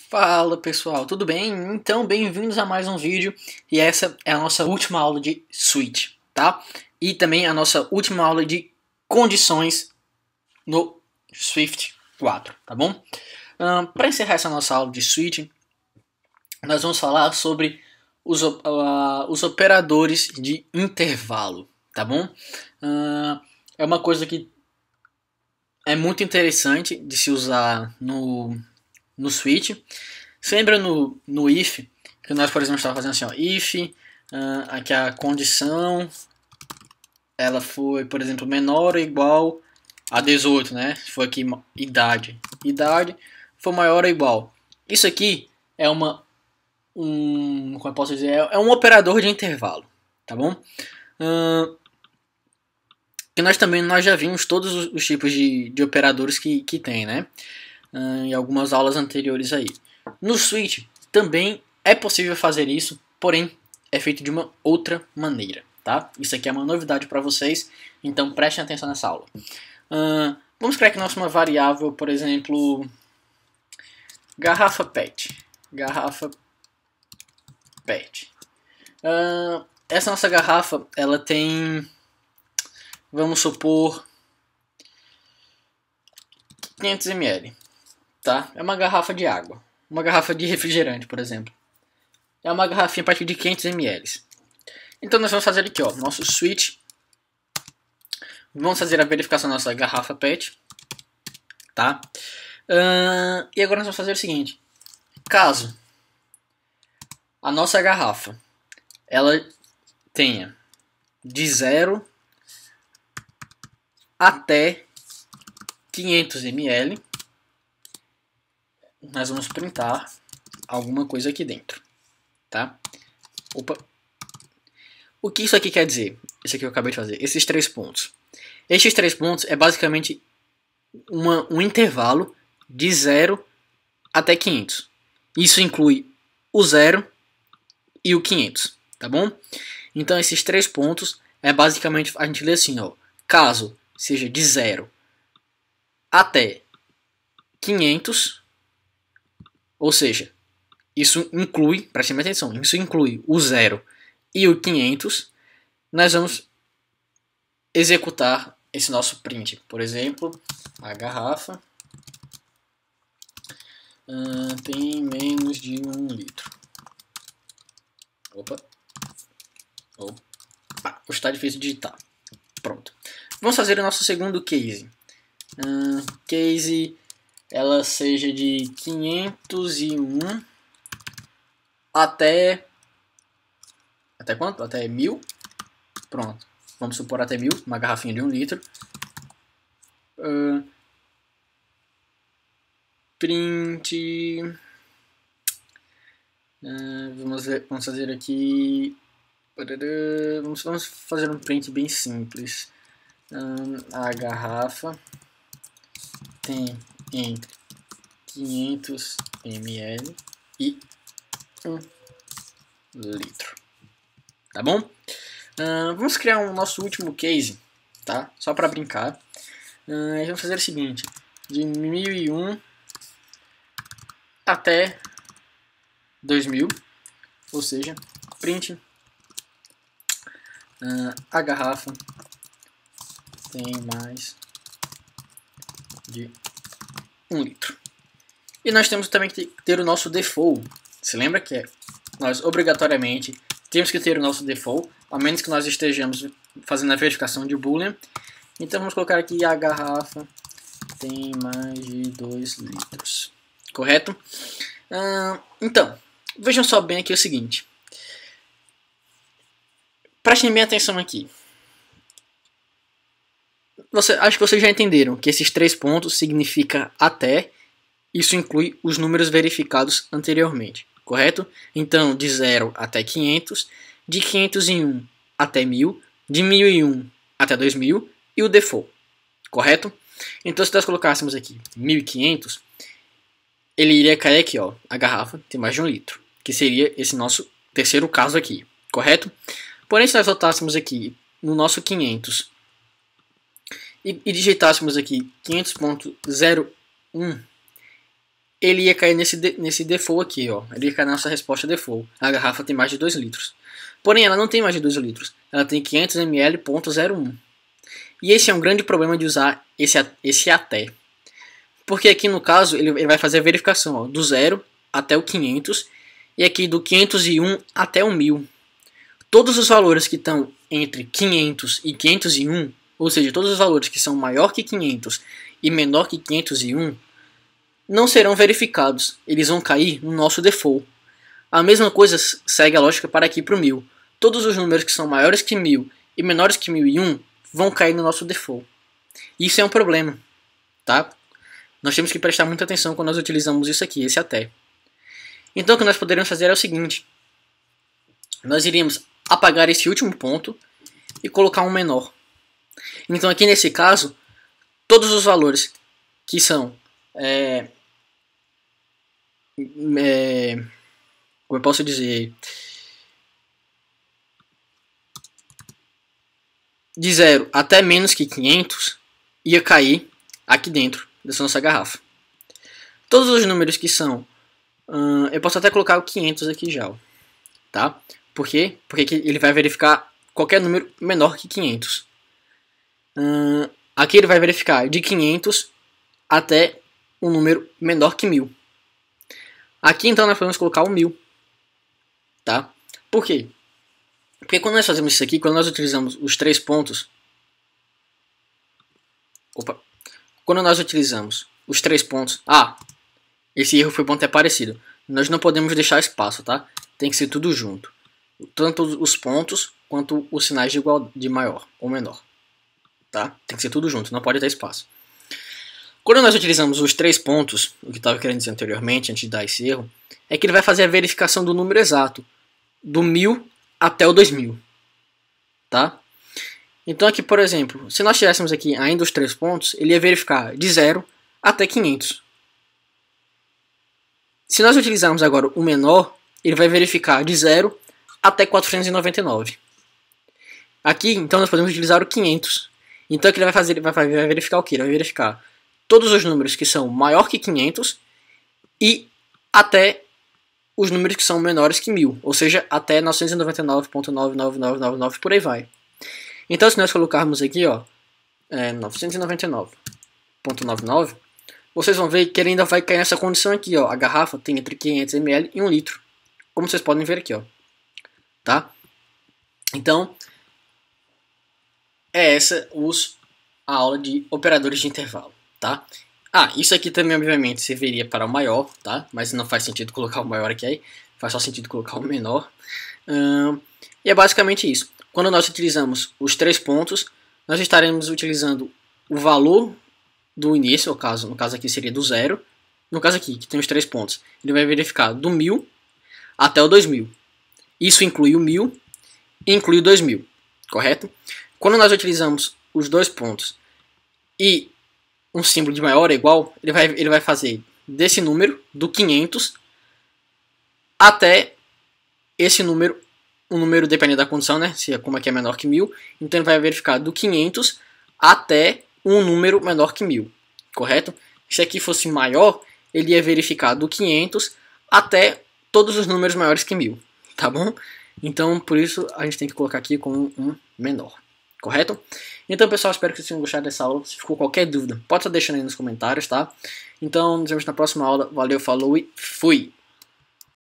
Fala pessoal, tudo bem? Então, bem-vindos a mais um vídeo e essa é a nossa última aula de Switch, tá? E também a nossa última aula de condições no Swift 4, tá bom? Para encerrar essa nossa aula de Switch, nós vamos falar sobre os operadores de intervalo, tá bom? É uma coisa que é muito interessante de se usar no Switch. Você lembra no if, que nós, por exemplo, estávamos fazendo assim, ó, if, aqui a condição, ela foi, por exemplo, menor ou igual a 18, né? Foi aqui idade. Idade foi maior ou igual. Isso aqui é como eu posso dizer, é um operador de intervalo, tá bom? Que nós já vimos todos os tipos de operadores que tem, né? Em algumas aulas anteriores aí. No Switch também é possível fazer isso, porém é feito de uma outra maneira, tá? Isso aqui é uma novidade para vocês, então prestem atenção nessa aula. Vamos criar aqui nossa variável, por exemplo, garrafa PET. Garrafa PET. Essa nossa garrafa, ela tem, vamos supor, 500 ml, tá? É uma garrafa de água. Uma garrafa de refrigerante, por exemplo. É uma garrafinha a partir de 500 ml. Então nós vamos fazer aqui, ó, nosso switch. Vamos fazer a verificação da nossa garrafa PET, tá? E agora nós vamos fazer o seguinte: caso a nossa garrafa ela tenha de 0 até 500 ml, nós vamos printar alguma coisa aqui dentro, tá? Opa. O que isso aqui quer dizer? Isso aqui eu acabei de fazer. Esses 3 pontos. Estes 3 pontos é basicamente um intervalo de 0 até 500. Isso inclui o 0 e o 500, tá bom? Então esses 3 pontos é basicamente, a gente lê assim, ó, caso seja de 0 até 500, ou seja, isso inclui, prestem atenção, isso inclui o 0 e o 500, nós vamos executar esse nosso print. Por exemplo, a garrafa tem menos de 1 litro. Opa, hoje está difícil de digitar. Pronto. Vamos fazer o nosso segundo case. Case, ela seja de 501 até quanto? Até 1000. Pronto. Vamos supor até 1000, uma garrafinha de 1 litro. Print. Vamos fazer aqui. Vamos fazer um print bem simples. A garrafa tem entre 500 ml e 1 litro. Tá bom? Vamos criar um nosso último case, tá? Só para brincar. Vamos fazer o seguinte: de 1001 até 2000, ou seja, print a garrafa tem mais de 1 litro. E nós temos também que ter o nosso default. Se lembra que nós obrigatoriamente temos que ter o nosso default, a menos que nós estejamos fazendo a verificação de boolean. Então vamos colocar aqui a garrafa tem mais de 2 litros. Correto? Então, vejam só bem aqui o seguinte. Prestem bem atenção aqui. Acho que vocês já entenderam que esses 3 pontos significa até. Isso inclui os números verificados anteriormente. Correto? Então, de 0 até 500, de 501 até 1000, de 1001 até 2000 e o default. Correto? Então, se nós colocássemos aqui 1500, ele iria cair aqui, ó, a garrafa tem mais de 1 litro, que seria esse nosso terceiro caso aqui. Correto? Porém, se nós voltássemos aqui no nosso 500 e digitássemos aqui 500.01, ele ia cair nesse default aqui, ó. Ele ia cair na nossa resposta default. A garrafa tem mais de 2 litros. Porém, ela não tem mais de 2 litros. Ela tem 500 ml, 0,01. E esse é um grande problema de usar esse até. Porque aqui no caso, ele vai fazer a verificação, ó, do 0 até o 500. E aqui do 501 até o 1000. Todos os valores que estão entre 500 e 501, ou seja, todos os valores que são maior que 500 e menor que 501, não serão verificados. Eles vão cair no nosso default. A mesma coisa segue a lógica para aqui para o 1000. Todos os números que são maiores que 1000 e menores que 1001 vão cair no nosso default. Isso é um problema, tá? Nós temos que prestar muita atenção quando nós utilizamos isso aqui, esse até. Então o que nós poderíamos fazer é o seguinte. Nós iríamos apagar esse último ponto e colocar um menor. Então aqui nesse caso, todos os valores que são como eu posso dizer, de 0 até menos que 500 ia cair aqui dentro dessa nossa garrafa. Todos os números que são, eu posso até colocar o 500 aqui já, ó, tá? Por quê? Porque ele vai verificar qualquer número menor que 500. Aqui ele vai verificar de 500 até um número menor que 1000. Aqui então nós podemos colocar o 1000, tá? Por quê? Porque quando nós fazemos isso aqui, quando nós utilizamos os 3 pontos, quando nós utilizamos os 3 pontos, esse erro foi bom ter aparecido. Nós não podemos deixar espaço, tá? Tem que ser tudo junto, tanto os pontos quanto os sinais de maior ou menor, tá? Tem que ser tudo junto, não pode ter espaço. Quando nós utilizamos os 3 pontos, o que eu estava querendo dizer anteriormente, antes de dar esse erro, é que ele vai fazer a verificação do número exato, do 1000 até o 2000, tá? Então aqui, por exemplo, se nós tivéssemos aqui ainda os 3 pontos, ele ia verificar de 0 até 500. Se nós utilizarmos agora o menor, ele vai verificar de 0 até 499. Aqui, então, nós podemos utilizar o 500. Então aqui ele vai fazer, ele vai verificar o que? Ele vai verificar todos os números que são maior que 500 e até os números que são menores que 1000, ou seja, até 999.99999 por aí vai. Então se nós colocarmos aqui, ó, 999.99, vocês vão ver que ele ainda vai cair nessa condição aqui, ó. A garrafa tem entre 500 ml e 1 litro, como vocês podem ver aqui, ó, tá? Então é essa a aula de operadores de intervalo, tá? Isso aqui também, obviamente, serviria para o maior, tá? Mas não faz sentido colocar o maior aqui, faz só sentido colocar o menor. E é basicamente isso. Quando nós utilizamos os 3 pontos, nós estaremos utilizando o valor do início, no caso aqui seria do 0. No caso aqui, que tem os 3 pontos, ele vai verificar do 1000 até o 2000. Isso inclui o 1000 e inclui o 2000, correto? Quando nós utilizamos os 2 pontos e um símbolo de maior ou igual, ele vai fazer desse número, do 500, até esse número, um número dependendo da condição, né? Como aqui é menor que 1000, então ele vai verificar do 500 até um número menor que 1000, correto? Se aqui fosse maior, ele ia verificar do 500 até todos os números maiores que 1000, tá bom? Então, por isso, a gente tem que colocar aqui como um menor, correto? Então, pessoal, espero que vocês tenham gostado dessa aula. Se ficou qualquer dúvida, pode estar deixando aí nos comentários, tá? Então, nos vemos na próxima aula. Valeu, falou e fui!